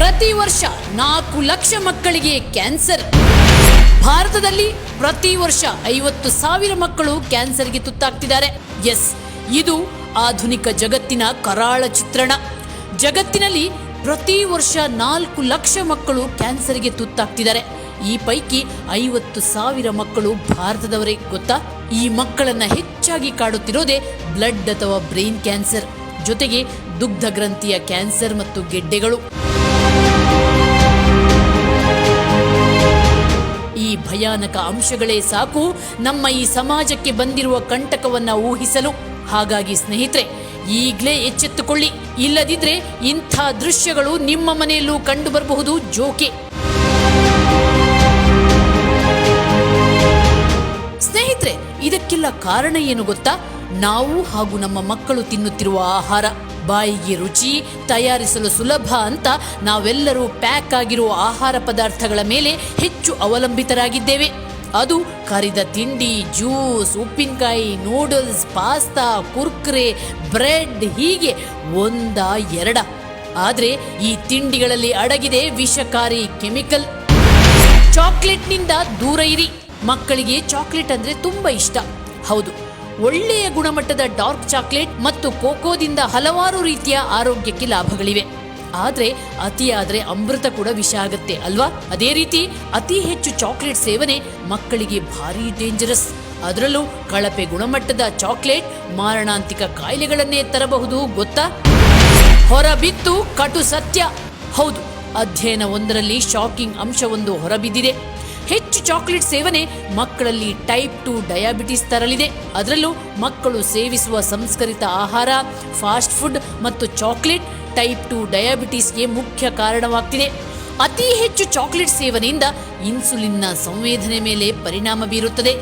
ಪ್ರತಿ ವರ್ಷ 4 ಲಕ್ಷ ಮಕ್ಕಳಿಗೆ ಕ್ಯಾನ್ಸರ್. ಭಾರತದಲ್ಲಿ ಪ್ರತಿ ವರ್ಷ 50,000 ಮಕ್ಕಳು ಕ್ಯಾನ್ಸರ್ಗೆ ತುತ್ತಾಗ್ತಿದ್ದಾರೆ. ಎಸ್, ಇದು ಆಧುನಿಕ ಜಗತ್ತಿನ ಕರಾಳ ಚಿತ್ರಣ. ಜಗತ್ತಿನಲ್ಲಿ ಪ್ರತಿ ವರ್ಷ 4 ಲಕ್ಷ ಮಕ್ಕಳು ಕ್ಯಾನ್ಸರ್ಗೆ ತುತ್ತಾಗ್ತಿದ್ದಾರೆ. ಈ ಪೈಕಿ 50,000 ಮಕ್ಕಳು ಭಾರತದವರೇ. ಗೊತ್ತಾ? ಈ ಮಕ್ಕಳನ್ನ ಹೆಚ್ಚಾಗಿ ಕಾಡುತ್ತಿರೋದೇ ಬ್ಲಡ್ ಅಥವಾ ಬ್ರೈನ್ ಕ್ಯಾನ್ಸರ್, ಜೊತೆಗೆ ದುಗ್ಧ ಗ್ರಂಥಿಯ ಕ್ಯಾನ್ಸರ್ ಮತ್ತು ಗೆಡ್ಡೆಗಳು. ಈ ಭಯಾನಕ ಅಂಶಗಳೇ ಸಾಕು ನಮ್ಮ ಈ ಸಮಾಜಕ್ಕೆ ಬಂದಿರುವ ಕಂಟಕವನ್ನ ಊಹಿಸಲು. ಹಾಗಾಗಿ ಸ್ನೇಹಿತರೆ, ಈಗಲೇ ಎಚ್ಚೆತ್ತುಕೊಳ್ಳಿ. ಇಲ್ಲದಿದ್ರೆ ಇಂಥ ದೃಶ್ಯಗಳು ನಿಮ್ಮ ಮನೆಯಲ್ಲೂ ಕಂಡು ಬರಬಹುದು. ಜೋಕೆ. ಸ್ನೇಹಿತರೆ, ಇದಕ್ಕೆಲ್ಲ ಕಾರಣ ಏನು ಗೊತ್ತಾ? ನಾವು ಹಾಗೂ ನಮ್ಮ ಮಕ್ಕಳು ತಿನ್ನುತ್ತಿರುವ ಆಹಾರ. ಬಾಯಿಗೆ ರುಚಿ, ತಯಾರಿಸಲು ಸುಲಭ ಅಂತ ನಾವೆಲ್ಲರೂ ಪ್ಯಾಕ್ ಆಗಿರುವ ಆಹಾರ ಪದಾರ್ಥಗಳ ಮೇಲೆ ಹೆಚ್ಚು ಅವಲಂಬಿತರಾಗಿದ್ದೇವೆ. ಅದು ಕರಿದ ತಿಂಡಿ, ಜ್ಯೂಸ್, ಉಪ್ಪಿನಕಾಯಿ, ನೂಡಲ್ಸ್, ಪಾಸ್ತಾ, ಕುರ್ಕುರೆ, ಬ್ರೆಡ್, ಹೀಗೆ ಒಂದಾ ಎರಡ. ಆದರೆ ಈ ತಿಂಡಿಗಳಲ್ಲಿ ಅಡಗಿದೆ ವಿಷಕಾರಿ ಕೆಮಿಕಲ್. ಚಾಕ್ಲೇಟ್ನಿಂದ ದೂರ ಇರಿ. ಮಕ್ಕಳಿಗೆ ಚಾಕ್ಲೇಟ್ ಅಂದ್ರೆ ತುಂಬಾ ಇಷ್ಟ. ಹೌದು, ಒಳ್ಳೆಯ ಗುಣಮಟ್ಟದ ಡಾರ್ಕ್ ಚಾಕ್ಲೇಟ್ ಮತ್ತು ಕೋಕೋದಿಂದ ಹಲವಾರು ರೀತಿಯ ಆರೋಗ್ಯಕ್ಕೆ ಲಾಭಗಳಿವೆ. ಆದ್ರೆ ಅತಿಯಾದ್ರೆ ಅಮೃತ ಕೂಡ ವಿಷ ಆಗುತ್ತೆ ಅಲ್ವಾ? ಅದೇ ರೀತಿ ಅತಿ ಹೆಚ್ಚು ಚಾಕ್ಲೇಟ್ ಸೇವನೆ ಮಕ್ಕಳಿಗೆ ಭಾರಿ ಡೇಂಜರಸ್. ಅದರಲ್ಲೂ ಕಳಪೆ ಗುಣಮಟ್ಟದ ಚಾಕ್ಲೇಟ್ ಮಾರಣಾಂತಿಕ ಕಾಯಿಲೆಗಳನ್ನೇ ತರಬಹುದು. ಗೊತ್ತಾ? ಹೊರಬಿತ್ತು ಕಟು ಸತ್ಯ. ಹೌದು, ಅಧ್ಯಯನವೊಂದರಲ್ಲಿ ಶಾಕಿಂಗ್ ಅಂಶವೊಂದು ಹೊರಬಿದ್ದಿದೆ. ಹೆಚ್ಚು ಚಾಕ್ಲೇಟ್ ಸೇವನೆ ಮಕ್ಕಳಲ್ಲಿ ಟೈಪ್ 2 ಡಯಾಬಿಟಿಸ್ ತರಲಿದೆ. ಅದರಲ್ಲೂ ಮಕ್ಕಳು ಸೇವಿಸುವ ಸಂಸ್ಕರಿತ ಆಹಾರ, ಫಾಸ್ಟ್ ಫುಡ್ ಮತ್ತು ಚಾಕ್ಲೇಟ್ ಟೈಪ್ 2 ಡಯಾಬಿಟಿಸ್ಗೆ ಮುಖ್ಯ ಕಾರಣವಾಗ್ತಿದೆ. ಅತಿ ಹೆಚ್ಚು ಚಾಕ್ಲೇಟ್ ಸೇವನೆಯಿಂದ ಇನ್ಸುಲಿನ್ನ ಸಂವೇದನೆ ಮೇಲೆ ಪರಿಣಾಮ ಬೀರುತ್ತದೆ.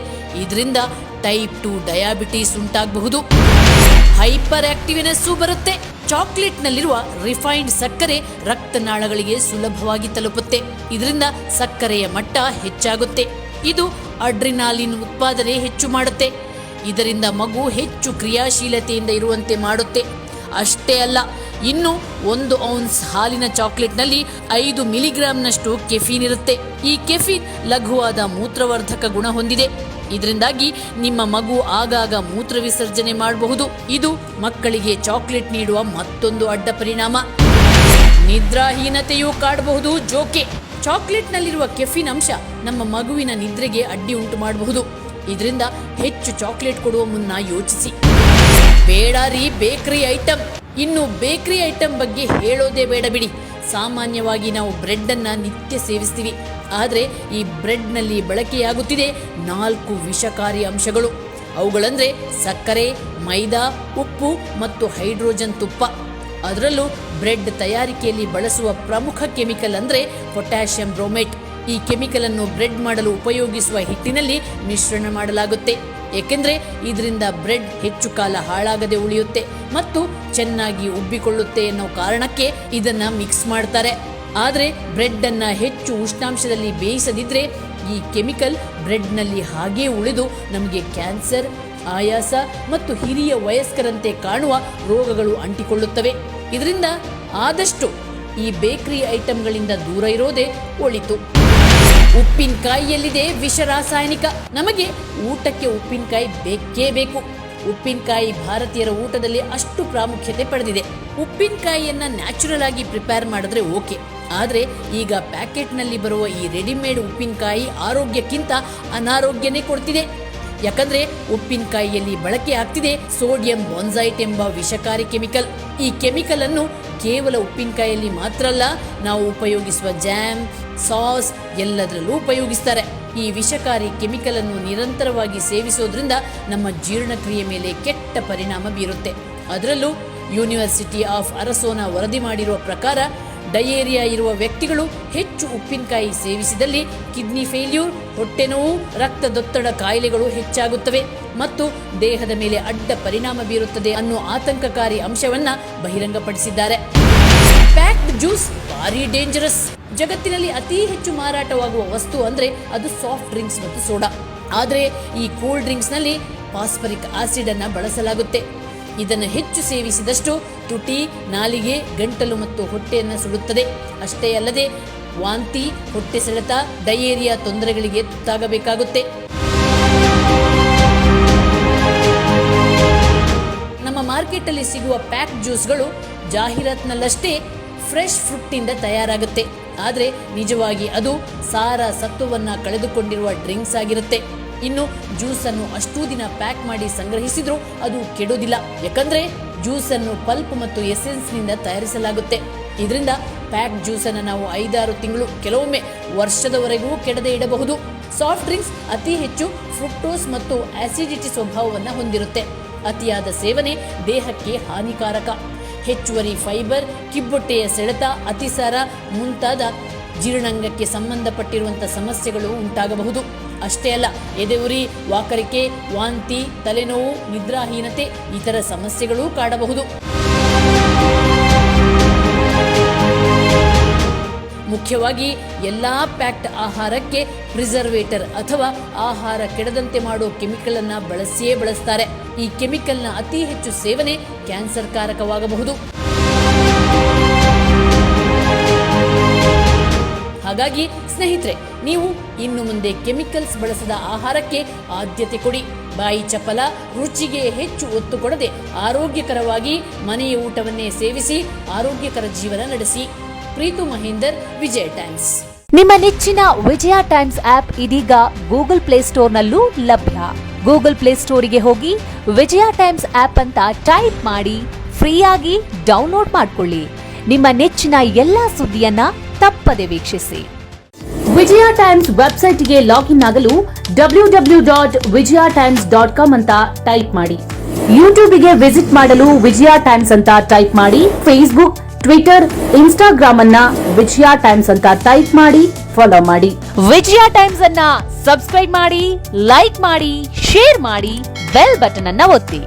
ಇದರಿಂದ ಟೈಪ್ 2 ಡಯಾಬಿಟಿಸ್ ಉಂಟಾಗಬಹುದು. ಹೈಪರ್ ಆಕ್ಟಿವ್ನೆಸ್ಸು ಬರುತ್ತೆ. ಚಾಕ್ಲೇಟ್ನಲ್ಲಿರುವ ರಿಫೈನ್ಡ್ ಸಕ್ಕರೆ ರಕ್ತನಾಳಗಳಿಗೆ ಸುಲಭವಾಗಿ ತಲುಪುತ್ತೆ. ಇದರಿಂದ ಸಕ್ಕರೆಯ ಮಟ್ಟ ಹೆಚ್ಚಾಗುತ್ತೆ. ಇದು ಅಡ್ರಿನಾಲಿನ್ ಉತ್ಪಾದನೆ ಹೆಚ್ಚು ಮಾಡುತ್ತೆ. ಇದರಿಂದ ಮಗು ಹೆಚ್ಚು ಕ್ರಿಯಾಶೀಲತೆಯಿಂದ ಇರುವಂತೆ ಮಾಡುತ್ತೆ. ಅಷ್ಟೇ ಅಲ್ಲ, ಇನ್ನು 1 ಔನ್ಸ್ ಹಾಲಿನ ಚಾಕ್ಲೇಟ್ನಲ್ಲಿ 5 ಮಿಲಿಗ್ರಾಂನಷ್ಟು ಕೆಫೀನ್ ಇರುತ್ತೆ. ಈ ಕೆಫೀನ್ ಲಘುವಾದ ಮೂತ್ರವರ್ಧಕ ಗುಣ ಹೊಂದಿದೆ. ಇದರಿಂದಾಗಿ ನಿಮ್ಮ ಮಗು ಆಗಾಗ ಮೂತ್ರ ವಿಸರ್ಜನೆ ಮಾಡಬಹುದು. ಇದು ಮಕ್ಕಳಿಗೆ ಚಾಕ್ಲೇಟ್ ನೀಡುವ ಮತ್ತೊಂದು ಅಡ್ಡ ಪರಿಣಾಮ. ನಿದ್ರಾಹೀನತೆಯೂ ಕಾಡಬಹುದು. ಜೋಕೆ. ಚಾಕ್ಲೇಟ್ನಲ್ಲಿರುವ ಕೆಫಿನ್ ಅಂಶ ನಮ್ಮ ಮಗುವಿನ ನಿದ್ರೆಗೆ ಅಡ್ಡಿ ಉಂಟು ಮಾಡಬಹುದು. ಇದರಿಂದ ಹೆಚ್ಚು ಚಾಕ್ಲೇಟ್ ಕೊಡುವ ಮುನ್ನ ಯೋಚಿಸಿ. ಬೇಡಾರಿ ಬೇಕರಿ ಐಟಮ್. ಇನ್ನು ಬೇಕರಿ ಐಟಮ್ ಬಗ್ಗೆ ಹೇಳೋದೇ ಬೇಡ ಬಿಡಿ. ಸಾಮಾನ್ಯವಾಗಿ ನಾವು ಬ್ರೆಡ್ ಅನ್ನ ನಿತ್ಯ ಸೇವಿಸ್ತೀವಿ. ಆದರೆ ಈ ಬ್ರೆಡ್ನಲ್ಲಿ ಬಳಕೆಯಾಗುತ್ತಿದೆ 4 ವಿಷಕಾರಿ ಅಂಶಗಳು. ಅವುಗಳಂದ್ರೆ ಸಕ್ಕರೆ, ಮೈದಾ, ಉಪ್ಪು ಮತ್ತು ಹೈಡ್ರೋಜನ್ ತುಪ್ಪ. ಅದರಲ್ಲೂ ಬ್ರೆಡ್ ತಯಾರಿಕೆಯಲ್ಲಿ ಬಳಸುವ ಪ್ರಮುಖ ಕೆಮಿಕಲ್ ಅಂದ್ರೆ ಪೊಟ್ಯಾಷಿಯಂ ಬ್ರೋಮೇಟ್. ಈ ಕೆಮಿಕಲ್ ಅನ್ನು ಬ್ರೆಡ್ ಮಾಡಲು ಉಪಯೋಗಿಸುವ ಹಿಟ್ಟಿನಲ್ಲಿ ಮಿಶ್ರಣ ಮಾಡಲಾಗುತ್ತೆ. ಏಕೆಂದ್ರೆ ಇದರಿಂದ ಬ್ರೆಡ್ ಹೆಚ್ಚು ಕಾಲ ಹಾಳಾಗದೆ ಉಳಿಯುತ್ತೆ ಮತ್ತು ಚೆನ್ನಾಗಿ ಉಬ್ಬಿಕೊಳ್ಳುತ್ತೆ ಅನ್ನೋ ಕಾರಣಕ್ಕೆ ಇದನ್ನ ಮಿಕ್ಸ್ ಮಾಡ್ತಾರೆ. ಆದರೆ ಬ್ರೆಡ್ ಅನ್ನ ಹೆಚ್ಚು ಉಷ್ಣಾಂಶದಲ್ಲಿ ಬೇಯಿಸದಿದ್ರೆ ಈ ಕೆಮಿಕಲ್ ಬ್ರೆಡ್ನಲ್ಲಿ ಹಾಗೇ ಉಳಿದು ನಮಗೆ ಕ್ಯಾನ್ಸರ್, ಆಯಾಸ ಮತ್ತು ಹಿರಿಯ ವಯಸ್ಕರಂತೆ ಕಾಣುವ ರೋಗಗಳು ಅಂಟಿಕೊಳ್ಳುತ್ತವೆ. ಇದರಿಂದ ಆದಷ್ಟು ಈ ಬೇಕರಿ ಐಟಂಗಳಿಂದ ದೂರ ಇರೋದೇ ಒಳಿತು. ಉಪ್ಪಿನಕಾಯಿಯಲ್ಲಿದೆ ವಿಷ ರಾಸಾಯನಿಕ. ನಮಗೆ ಊಟಕ್ಕೆ ಉಪ್ಪಿನಕಾಯಿ ಬೇಕೇ ಬೇಕು. ಉಪ್ಪಿನಕಾಯಿ ಭಾರತೀಯರ ಊಟದಲ್ಲಿ ಅಷ್ಟು ಪ್ರಾಮುಖ್ಯತೆ ಪಡೆದಿದೆ. ಉಪ್ಪಿನಕಾಯಿಯನ್ನ ನ್ಯಾಚುರಲ್ ಆಗಿ ಪ್ರಿಪೇರ್ ಮಾಡಿದ್ರೆ ಓಕೆ. ಆದರೆ ಈಗ ಪ್ಯಾಕೆಟ್ನಲ್ಲಿ ಬರುವ ಈ ರೆಡಿಮೇಡ್ ಉಪ್ಪಿನಕಾಯಿ ಆರೋಗ್ಯಕ್ಕಿಂತ ಅನಾರೋಗ್ಯನೇ ಕೊಡ್ತಿದೆ. ಯಾಕಂದ್ರೆ ಉಪ್ಪಿನಕಾಯಿಯಲ್ಲಿ ಬಳಕೆ ಆಗ್ತಿದೆ ಸೋಡಿಯಂ ಬಾಂಜೈಟ್ ಎಂಬ ವಿಷಕಾರಿ ಕೆಮಿಕಲ್. ಈ ಕೆಮಿಕಲ್ ಅನ್ನು ಕೇವಲ ಉಪ್ಪಿನಕಾಯಿಯಲ್ಲಿ ಮಾತ್ರ ಅಲ್ಲ, ನಾವು ಉಪಯೋಗಿಸುವ ಜಾಮ್, ಸಾಸ್ ಎಲ್ಲದರಲ್ಲೂ ಉಪಯೋಗಿಸ್ತಾರೆ. ಈ ವಿಷಕಾರಿ ಕೆಮಿಕಲ್ ಅನ್ನು ನಿರಂತರವಾಗಿ ಸೇವಿಸೋದ್ರಿಂದ ನಮ್ಮ ಜೀರ್ಣಕ್ರಿಯೆ ಮೇಲೆ ಕೆಟ್ಟ ಪರಿಣಾಮ ಬೀರುತ್ತೆ. ಅದರಲ್ಲೂ ಯೂನಿವರ್ಸಿಟಿ ಆಫ್ ಅರಸೋನಾ ವರದಿ ಮಾಡಿರುವ ಪ್ರಕಾರ ಡಯೇರಿಯಾ ಇರುವ ವ್ಯಕ್ತಿಗಳು ಹೆಚ್ಚು ಉಪ್ಪಿನಕಾಯಿ ಸೇವಿಸಿದಲ್ಲಿ ಕಿಡ್ನಿ ಫೇಲ್ಯೂರ್, ಹೊಟ್ಟೆ ನೋವು, ರಕ್ತದೊತ್ತಡ ಕಾಯಿಲೆಗಳು ಹೆಚ್ಚಾಗುತ್ತವೆ ಮತ್ತು ದೇಹದ ಮೇಲೆ ಅಡ್ಡ ಪರಿಣಾಮ ಬೀರುತ್ತದೆ ಅನ್ನೋ ಆತಂಕಕಾರಿ ಅಂಶವನ್ನ ಬಹಿರಂಗಪಡಿಸಿದ್ದಾರೆ. ಪ್ಯಾಕ್ಡ್ ಜ್ಯೂಸ್ ಭಾರಿ ಡೇಂಜರಸ್. ಜಗತ್ತಿನಲ್ಲಿ ಅತಿ ಹೆಚ್ಚು ಮಾರಾಟವಾಗುವ ವಸ್ತು ಅಂದ್ರೆ ಅದು ಸಾಫ್ಟ್ ಡ್ರಿಂಕ್ಸ್ ಮತ್ತು ಸೋಡಾ. ಆದರೆ ಈ ಕೂಲ್ ಡ್ರಿಂಕ್ಸ್ ನಲ್ಲಿ ಫಾಸ್ಫರಿಕ್ ಆಸಿಡ್ ಅನ್ನ ಬಳಸಲಾಗುತ್ತೆ. ಇದನ್ನು ಹೆಚ್ಚು ಸೇವಿಸಿದಷ್ಟು ತುಟಿ, ನಾಲಿಗೆ, ಗಂಟಲು ಮತ್ತು ಹೊಟ್ಟೆಯನ್ನು ಸುಡುತ್ತದೆ. ಅಷ್ಟೇ ಅಲ್ಲದೆ ವಾಂತಿ, ಹೊಟ್ಟೆ ಸೆಳೆತ, ಡಯೇರಿಯಾ ತೊಂದರೆಗಳಿಗೆ ತುತ್ತಾಗಬೇಕಾಗುತ್ತೆ. ನಮ್ಮ ಮಾರ್ಕೆಟಲ್ಲಿ ಸಿಗುವ ಪ್ಯಾಕ್ ಜ್ಯೂಸ್ಗಳು ಜಾಹೀರಾತಿನಲ್ಲಷ್ಟೇ ಫ್ರೆಶ್ ಫ್ರೂಟ್ನಿಂದ ತಯಾರಾಗುತ್ತೆ. ಆದರೆ ನಿಜವಾಗಿ ಅದು ಸಾರ ಸತ್ವವನ್ನು ಕಳೆದುಕೊಂಡಿರುವ ಡ್ರಿಂಕ್ಸ್ ಆಗಿರುತ್ತೆ. ಇನ್ನು ಜ್ಯೂಸನ್ನು ಅಷ್ಟೂ ದಿನ ಪ್ಯಾಕ್ ಮಾಡಿ ಸಂಗ್ರಹಿಸಿದ್ರೂ ಅದು ಕೆಡೋದಿಲ್ಲ. ಯಾಕಂದ್ರೆ ಜ್ಯೂಸನ್ನು ಪಲ್ಪ್ ಮತ್ತು ಎಸೆನ್ಸ್ನಿಂದ ತಯಾರಿಸಲಾಗುತ್ತೆ. ಇದರಿಂದ ಪ್ಯಾಕ್ ಜ್ಯೂಸನ್ನು ನಾವು 5-6 ತಿಂಗಳು, ಕೆಲವೊಮ್ಮೆ ವರ್ಷದವರೆಗೂ ಕೆಡದೆ ಇಡಬಹುದು. ಸಾಫ್ಟ್ ಡ್ರಿಂಕ್ಸ್ ಅತಿ ಹೆಚ್ಚು ಫ್ರುಕ್ಟೋಸ್ ಮತ್ತು ಆಸಿಡಿಟಿ ಸ್ವಭಾವವನ್ನು ಹೊಂದಿರುತ್ತೆ. ಅತಿಯಾದ ಸೇವನೆ ದೇಹಕ್ಕೆ ಹಾನಿಕಾರಕ. ಹೆಚ್ಚುವರಿ ಫೈಬರ್, ಕಿಬ್ಬೊಟ್ಟೆಯ ಸೆಳೆತ, ಅತಿಸಾರ ಮುಂತಾದ ಜೀರ್ಣಾಂಗಕ್ಕೆ ಸಂಬಂಧಪಟ್ಟಿರುವಂಥ ಸಮಸ್ಯೆಗಳು ಉಂಟಾಗಬಹುದು. ಅಷ್ಟೇ ಅಲ್ಲ, ಎದೆಯುರಿ, ವಾಕರಿಕೆ, ವಾಂತಿ, ತಲೆನೋವು, ನಿದ್ರಾಹೀನತೆ ಇತರ ಸಮಸ್ಯೆಗಳೂ ಕಾಡಬಹುದು. ಮುಖ್ಯವಾಗಿ ಎಲ್ಲಾ ಪ್ಯಾಕ್ಡ್ ಆಹಾರಕ್ಕೆ ಪ್ರಿಸರ್ವೇಟರ್ ಅಥವಾ ಆಹಾರ ಕೆಡದಂತೆ ಮಾಡೋ ಕೆಮಿಕಲ್ ಅನ್ನ ಬಳಸ್ತಾರೆ. ಈ ಕೆಮಿಕಲ್ನ ಅತಿ ಹೆಚ್ಚು ಸೇವನೆ ಕ್ಯಾನ್ಸರ್ ಕಾರಕವಾಗಬಹುದು. ಹಾಗಾಗಿ ಸ್ನೇಹಿತರೆ, ನೀವು ಇನ್ನು ಮುಂದೆ ಕೆಮಿಕಲ್ಸ್ ಬಳಸದ ಆಹಾರಕ್ಕೆ ಆದ್ಯತೆ ಕೊಡಿ. ಬಾಯಿ ಚಪಲ, ರುಚಿಗೆ ಹೆಚ್ಚು ಒತ್ತು ಕೊಡದೆ ಆರೋಗ್ಯಕರವಾಗಿ ಮನೆಯ ಊಟವನ್ನೇ ಸೇವಿಸಿ ಆರೋಗ್ಯಕರ ಜೀವನ ನಡೆಸಿ. ಪ್ರೀತು ಮಹೇಂದರ್, ವಿಜಯ ಟೈಮ್ಸ್. ನಿಮ್ಮ ನೆಚ್ಚಿನ ವಿಜಯ ಟೈಮ್ಸ್ ಆಪ್ ಇದೀಗ ಗೂಗಲ್ ಪ್ಲೇಸ್ಟೋರ್ನಲ್ಲೂ ಲಭ್ಯ. ಗೂಗಲ್ ಪ್ಲೇಸ್ಟೋರಿಗೆ ಹೋಗಿ ವಿಜಯ ಟೈಮ್ಸ್ ಆಪ್ ಅಂತ ಟೈಪ್ ಮಾಡಿ ಫ್ರೀಯಾಗಿ ಡೌನ್ಲೋಡ್ ಮಾಡಿಕೊಳ್ಳಿ. ನಿಮ್ಮ ನೆಚ್ಚಿನ ಎಲ್ಲಾ ಸುದ್ದಿಯನ್ನ ತಪ್ಪದೆ ವೀಕ್ಷಿಸಿ. ವಿಜಯ ಟೈಮ್ಸ್ ವೆಬ್ಸೈಟ್ಗೆ ಲಾಗಿನ್ ಆಗಲು www.vijayatimes.com ಅಂತ ಟೈಪ್ ಮಾಡಿ. ಯೂಟ್ಯೂಬ್ಗೆ ವಿಸಿಟ್ ಮಾಡಲು ವಿಜಯ ಟೈಮ್ಸ್ ಅಂತ ಟೈಪ್ ಮಾಡಿ. ಫೇಸ್ಬುಕ್, ಟ್ವಿಟರ್, ಇನ್ಸ್ಟಾಗ್ರಾಮ್ ಅನ್ನ ವಿಜಯ ಟೈಮ್ಸ್ ಅಂತ ಟೈಪ್ ಮಾಡಿ, ಫಾಲೋ ಮಾಡಿ. ವಿಜಯ ಟೈಮ್ಸ್ ಅನ್ನ ಸಬ್ಸ್ಕ್ರೈಬ್ ಮಾಡಿ, ಲೈಕ್ ಮಾಡಿ, ಶೇರ್ ಮಾಡಿ, ಬೆಲ್ ಬಟನ್ ಅನ್ನ ಒತ್ತಿ.